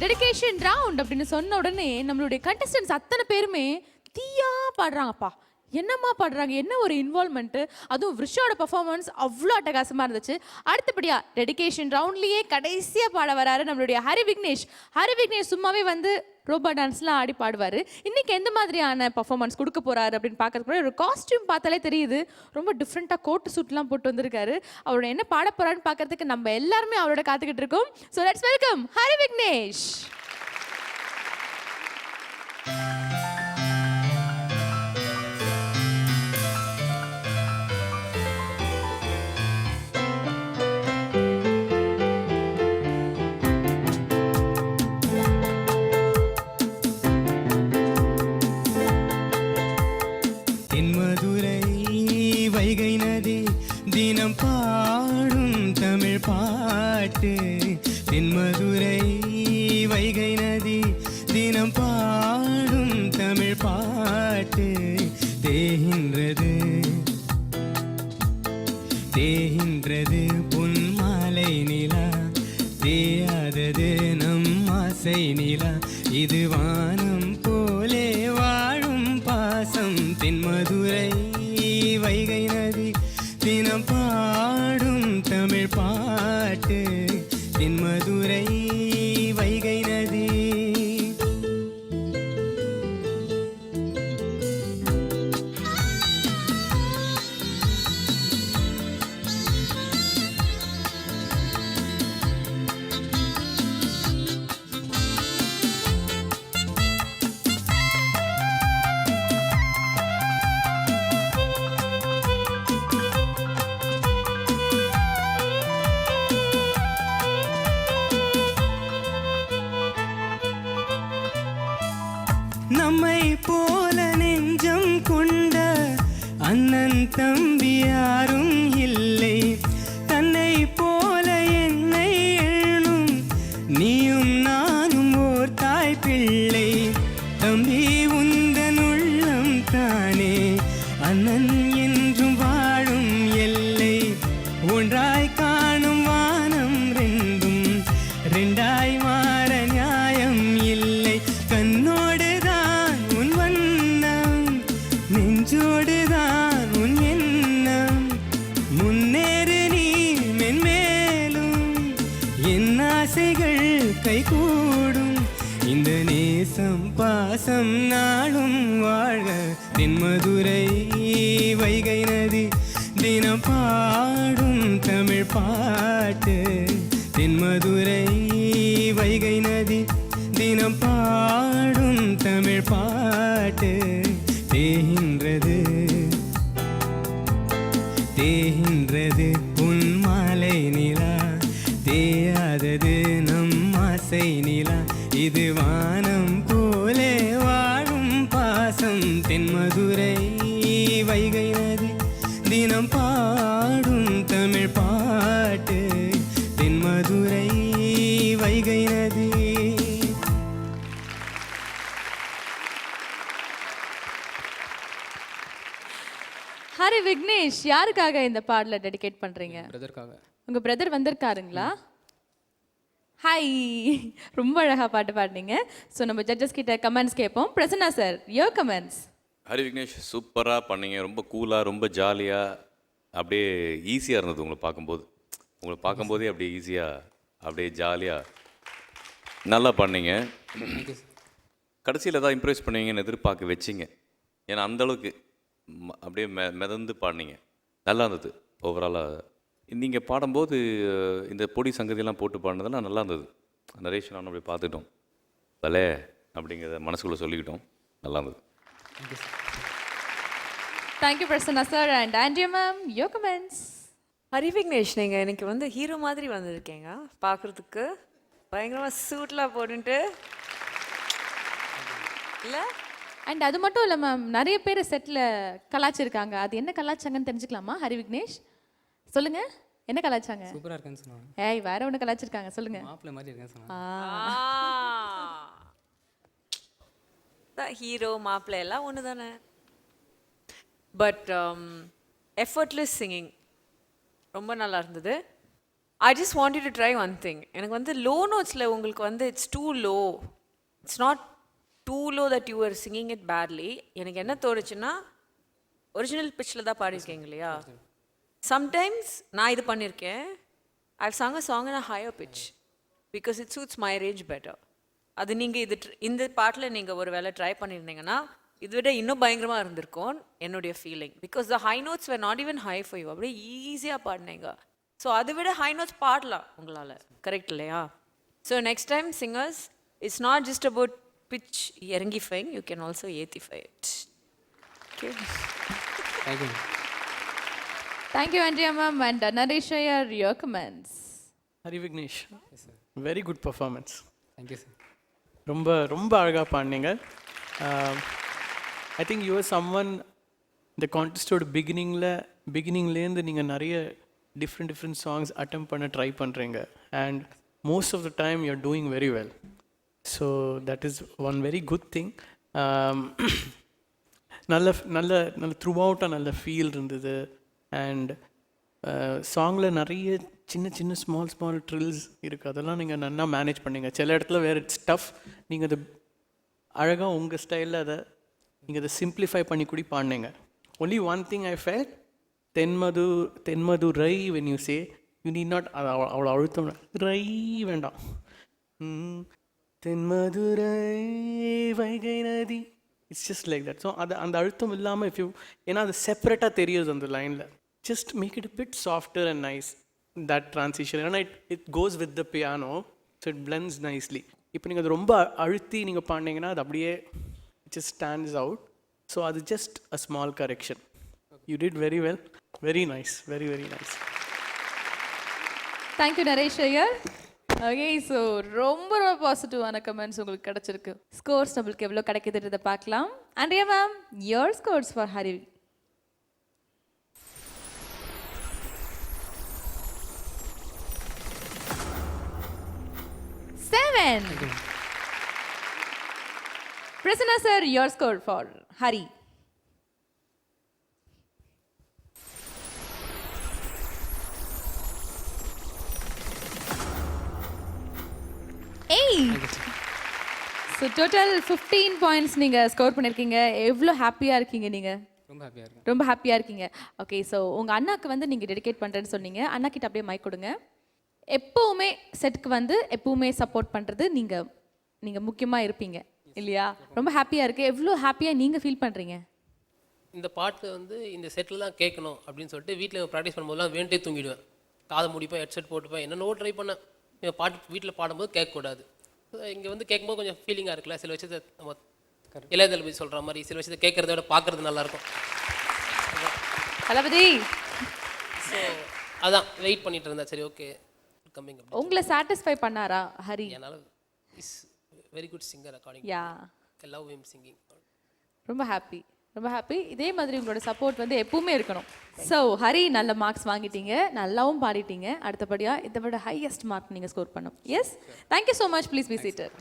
Dedication round அப்படின்னு சொன்ன உடனே நம்மளுடைய கண்டஸ்டன்ஸ் அத்தனை பேருமே தீயா பாடுறாங்கப்பா. என்னம்மா பாடுறாங்க, என்ன ஒரு இன்வால்மெண்ட்டு, அதுவும் விஷோட பர்ஃபார்மன்ஸ் அவ்வளோ அட்டகாசமாக இருந்துச்சு. அடுத்தபடியாக டெடிகேஷன் ரவுண்ட்லேயே கடைசியாக பாட வராரு நம்மளுடைய ஹரி விக்னேஷ். ஹரி விக்னேஷ் சும்மாவே வந்து ரோபா டான்ஸ்லாம் ஆடி பாடுவார். இன்றைக்கி எந்த மாதிரியான பர்ஃபார்மன்ஸ் கொடுக்க போகிறாரு அப்படின்னு பார்க்கறதுக்கு ஒரு காஸ்டியூம் பார்த்தாலே தெரியுது. ரொம்ப டிஃப்ரெண்ட்டாக கோட்டு சூட்லாம் போட்டு வந்திருக்காரு. அவரோட என்ன பாட போகிறான்னு பார்க்கறதுக்கு நம்ம எல்லாருமே அவரோட காத்துக்கிட்டு இருக்கோம். So let's welcome Hari Vignesh. Vaigai நதி தினம் பாடும் தமிழ் பாட்டு. தென்மதுரை வைகை நதி தினம் பாடும் தமிழ் பாட்டு. தேகின்றது தேகின்றது பொன்மாலை நிலா, தேயாதது நம் ஆசை நிலா. இது வானம் போலே வாழும் பாசம். தென்மதுரை வைகை நதி தினம் பாடும் தமிழ் பாட்டு. தென்மதுரை வைகை நதி. நம்மை போல நெஞ்சம் கொண்ட அண்ணன் தம்பி யாரும் இல்லை. தன்னை போல என்னை எண்ணும் நீயும் நானும் ஓர் தாய் பிள்ளை. தம்பி உந்தன் உள்ளம் தானே அண்ணன் என்றும் வாழும் எல்லை. ஒன்றாய் காணும் வானம் ரெண்டும் ரெண்டாய் மாற நியாயம் இல்லை. கண்ணோடுதான் உன் வண்ணம், நெஞ்சோடுதான் உன் எண்ணம். முன்னேறு நீ மென்மேலும், என் ஆசைகள் கைகூடும். இந்த நேசம் பாசம் நாளும் வாழ்க. தென்மதுரை வைகை நதி தினம் பாடும் தமிழ் பாட்டு. தென்மதுரை வைகை நதி தினம் பாடும் தமிழ் பாட்டு. தேகின்றது தேகின்றது உன் மாலை நிலா, தேயாதது நம் ஆசை நிலா. இது வானம் போலே வாழும் பாசம். தென்மதுரை வைகை நதி தினம் பாடும் தமிழ் பாட்டு. தென்மதுரை வைகை நதி. ஹரி விக்னேஷ், யாருக்காக இந்த பாடலை டெடிகேட் பண்றீங்க? பிரதர்க்காக. உங்க பிரதர் வந்திருக்காருங்களா? ஹாய், ரொம்ப அழகா பாட்டு பாடினீங்க. ஸோ நம்ம ஜட்ஜஸ் கிட்ட கமெண்ட்ஸ் கேட்போம். Prasanna sir, your comments. Hari Vignesh சூப்பராக பண்ணீங்க. ரொம்ப கூலாக, ரொம்ப ஜாலியாக, அப்படியே ஈஸியாக இருந்தது உங்களை பார்க்கும்போதே அப்படியே ஈஸியாக, அப்படியே ஜாலியாக நல்லா பண்ணீங்க. கடைசியில் ஏதாவது இம்ப்ரெஸ் பண்ணுவீங்கன்னு எதிர்பார்க்க வச்சிங்க. ஏன்னா அந்தளவுக்கு அப்படியே மிதந்து பாடினீங்க. நல்லா இருந்தது ஓவராலாக. நீங்கள் பாடும்போது இந்த பொடி சங்கதியெல்லாம் போட்டு பாடினதெல்லாம் நல்லா இருந்தது. நரேஷன் அப்படி பார்த்துட்டோம், பலே அப்படிங்கிறத மனசுக்குள்ளே சொல்லிக்கிட்டோம். நல்லா இருந்தது. Thank you Prasanna sir. And Andrea ma'am, your comments. Hari Vignesh, நீங்கள் எனக்கு வந்து ஹீரோ மாதிரி வந்திருக்கீங்க பார்க்குறதுக்கு. பயங்கரமாக சூட்லாம் போட்டுட்டு இல்லை? அண்ட் அது மட்டும் இல்லை மேம், நிறைய பேர் செட்டில் கலாச்சிருக்காங்க. அது என்ன கலாச்சாங்கன்னு தெரிஞ்சுக்கலாமா ஹரி விக்னேஷ்? சொல்லுங்க, என்ன கலாச்சாங்க? சூப்பராக இருக்குன்னு சொன்னாங்க. ஏய், வேற ஒன்று கலாச்சிருக்காங்க, சொல்லுங்க. மாப்பிள்ளை மாதிரி இருக்குன்னு சொன்னாங்க. ஹீரோ மாப்பிள்ளை எல்லாம் ஒன்று தானே. பட் எஃபர்ட்லெஸ் சிங்கிங் ரொம்ப நல்லா இருந்தது. I just want you to try one thing. எனக்கு வந்து லோ நோட்ஸில் உங்களுக்கு வந்து it's too low, it's not too low that you are singing it badly. எனக்கு என்ன தோணுச்சுன்னா ஒரிஜினல் பிச்சில் தான் பாடியிருக்கீங்க இல்லையா? சம்டைம்ஸ் நான் இது பண்ணியிருக்கேன். I've song a song in a higher pitch because it suits my range better. அது நீங்கள் இந்த பாட்டில் நீங்கள் ஒரு வேளை ட்ரை பண்ணியிருந்தீங்கன்னா இதை விட இன்னும் பயங்கரமாக இருந்திருக்கும் என்னுடைய feeling. Because the high notes where not even high for you. அப்படியே ஈஸியாக பாடினீங்க. ஸோ அதை விட ஹை நோட்ஸ் பாடலாம் உங்களால், கரெக்ட் இல்லையா? So next time singers, it's not just about pitch இறங்கிஃபைங், யூ கேன் ஆல்சோ ஏத்திஃபை it. Okay, thank you. Thank you Andrea ma'am and Naresh Iyer, your comments. Hari Vignesh, very good performance. Thank you sir. ரொம்ப ரொம்ப அழகாக பாடினீங்க. ஐ திங்க் யூஆர் சம்ஒன் இந்த கான்டெஸ்டோட பிகினிங்லேருந்து நீங்கள் நிறைய டிஃப்ரெண்ட் சாங்ஸ் அட்டெம்ப்ட் பண்ண ட்ரை பண்ணுறீங்க. And most of the time you are doing very well. So that is one very good thing. நல்ல நல்ல நல்ல த்ரூ அவுட்டாக நல்ல ஃபீல் இருந்தது. அண்ட் சாங்கில் நிறைய சின்ன சின்ன ஸ்மால் ட்ரில்ஸ் இருக்குது, அதெல்லாம் நீங்கள் நல்லா மேனேஜ் பண்ணீங்க. சில இடத்துல வேறு இட்ஸ் டஃப், நீங்கள் அதை அழகாக உங்கள் ஸ்டைலில் நீங்கள் அதை சிம்பிளிஃபை பண்ணி கூட பாடினீங்க. Only one thing I felt, தென்மதுரை when you say you need not, அது அவ்வளோ அழுத்தம் ரை வேண்டாம். தென்மதுரை வைகை நதி, it's just like that. So அந்த அழுத்தம் இல்லாமல் இஃப் யூ, ஏன்னா அது செப்பரேட்டாக தெரியுது அந்த லைனில். Just make it a bit softer and nice, that transition. And it goes with the piano, so it blends nicely. இப்போ நீங்கள் அது ரொம்ப அழுத்தி நீங்கள் பாடினீங்கன்னா அது அப்படியே it just stands out. So அது just a small correction. You did very well. Very nice. Very, very nice. Thank you Naresh Iyer. Okay, so ரொம்ப ரொம்ப பாசிட்டிவான கமெண்ட்ஸ் உங்களுக்கு கிடைச்சிருக்கு. ஸ்கோர்ஸ் நம்மளுக்கு எவ்வளோ கிடைக்குதுன்றதை பார்க்கலாம். Andrea ma'am, your scores for Hari. Prasanna sir, your score for Hari. So total 15 points நீங்க score பண்ணிருக்கீங்க. எவ்வளோ ஹாப்பியா இருக்கீங்க நீங்க? ரொம்ப ஹாப்பியாக இருக்கேன். ரொம்ப ஹாப்பியா இருக்கீங்க. ஓகே, ஸோ உங்க அண்ணாக்கு வந்து நீங்க டெடிகேட் பண்றேன்னு சொன்னீங்க. அண்ணா கிட்ட அப்படியே மைக் கொடுங்க. எப்போவுமே செட்டுக்கு வந்து எப்பவுமே சப்போர்ட் பண்ணுறது நீங்கள் முக்கியமாக இருப்பீங்க இல்லையா? ரொம்ப ஹாப்பியாக இருக்குது. எவ்வளோ ஹாப்பியாக நீங்கள் ஃபீல் பண்ணுறீங்க? இந்த பாட்டு வந்து இந்த செட்டில் தான் கேட்கணும் அப்படின்னு சொல்லிட்டு வீட்டில் ப்ராக்டிஸ் பண்ணும்போதெல்லாம் வேண்டே தூங்கிடுவேன். காதை முடிப்பேன், ஹெட்செட் போட்டுப்பேன், என்னென்னவோ ட்ரை பண்ணேன். பாட்டு வீட்டில் பாடும்போது கேட்கக்கூடாது. இங்கே வந்து கேட்கும்போது கொஞ்சம் ஃபீலிங்காக இருக்குல்ல, சில விஷயத்தை நம்ம இளையதளபதி சொல்கிற மாதிரி சில விஷயத்தை கேட்குறத விட பார்க்குறது நல்லாயிருக்கும். தளபதி, ஸோ அதான் வெயிட் பண்ணிட்டு இருந்தேன். சரி, ஓகே கம்மிங். உங்களை சாட்டிஸ்ஃபை பண்ணாரா ஹரி? என்னால் is very good singer according. Yeah, I love him singing. ரொம்ப ஹாப்பி, ரொம்ப ஹாப்பி. இதே மாதிரி உங்களோட சப்போர்ட் வந்து எப்பவுமே இருக்கணும். ஸோ ஹரி, நல்ல மார்க்ஸ் வாங்கிட்டீங்க, நல்லாவும் பாடிட்டீங்க. அடுத்தபடியாக இதை விட ஹையஸ்ட் மார்க் நீங்கள் ஸ்கோர் பண்ணணும். Yes, thank you so much. Please be seated.